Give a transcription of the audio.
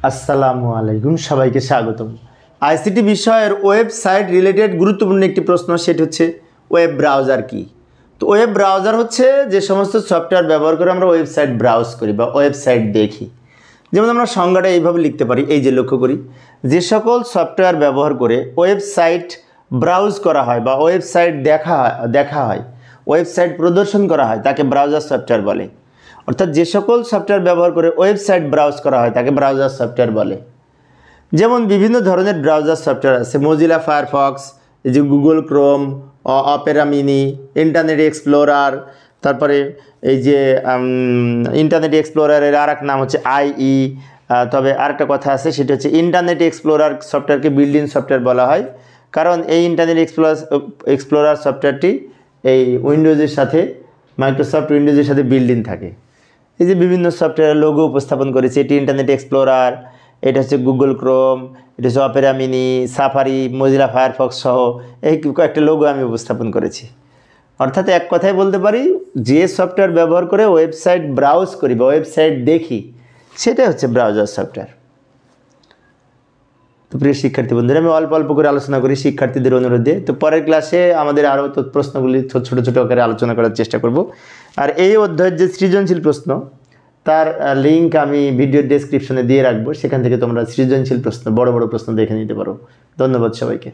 আসসালামু আলাইকুম, সবাইকে স্বাগতম। আইসিটি বিষয়ের ওয়েবসাইট রিলেটেড গুরুত্বপূর্ণ একটি প্রশ্ন, সেটি হচ্ছে ওয়েব ব্রাউজার কি। তো ওয়েব ব্রাউজার হচ্ছে যে সমস্ত সফটওয়্যার ব্যবহার করে আমরা ওয়েবসাইট ব্রাউজ করি বা ওয়েবসাইট দেখি। যেমন আমরা সংজ্ঞাটা এইভাবে লিখতে পারি, এই যে লক্ষ্য করি, যে সকল সফটওয়্যার ব্যবহার করে ওয়েবসাইট ব্রাউজ করা হয় বা ওয়েবসাইট দেখা হয়, ওয়েবসাইট প্রদর্শন করা হয়, তাকে ব্রাউজার সফটওয়্যার বলে। অর্থাৎ যে সকল সফটওয়্যার ব্যবহার করে ওয়েবসাইট ব্রাউজ করা হয় তাকে ব্রাউজার সফটওয়্যার বলে। যেমন বিভিন্ন ধরনের ব্রাউজার সফটওয়্যার আছে, মোজিলা ফায়ারফক্স, এই যে Google Chrome, Opera mini, internet explorer, তারপরে এই যে ইন্টারনেট এক্সপ্লোরারের আর এক নাম হচ্ছে IE। তবে আরেকটা কথা আছে, সেটা হচ্ছে ইন্টারনেট এক্সপ্লোরার সফটওয়্যারকে বিল্ট ইন সফটওয়্যার বলা হয়, কারণ এই ইন্টারনেট এক্সপ্লোরার সফটওয়্যারটি এই উইন্ডোজের সাথে, মাইক্রোসফট উইন্ডোজের সাথে বিল্ট ইন থাকে। এই যে বিভিন্ন সফটওয়্যারের লোগো উপস্থাপন করেছে, এটি ইন্টারনেট এক্সপ্লোরার, এটা হচ্ছে গুগল ক্রোম, এটা হচ্ছে Opera mini, safari, Mozilla Firefox সহ এই কয়েকটা লোগো আমি উপস্থাপন করেছি। অর্থাৎ এক কথায় বলতে পারি, যে সফটওয়্যার ব্যবহার করে ওয়েবসাইট ব্রাউজ করি বা ওয়েবসাইট দেখি, সেটাই হচ্ছে ব্রাউজার সফটওয়্যার। তো প্রিয় শিক্ষার্থী বন্ধুরা, আমি অল্প অল্প করে আলোচনা করি শিক্ষার্থীদের অনুরোধে। তো পরের ক্লাসে আমাদের আরও প্রশ্নগুলি ছোট ছোট আকারে আলোচনা করার চেষ্টা করব। আর এই অধ্যায়ের যে সৃজনশীল প্রশ্ন, তার লিঙ্ক আমি ভিডিওর ডেসক্রিপশনে দিয়ে রাখবো, সেখান থেকে তোমরা সৃজনশীল প্রশ্ন, বড় বড় প্রশ্ন দেখে নিতে পারো। ধন্যবাদ সবাইকে।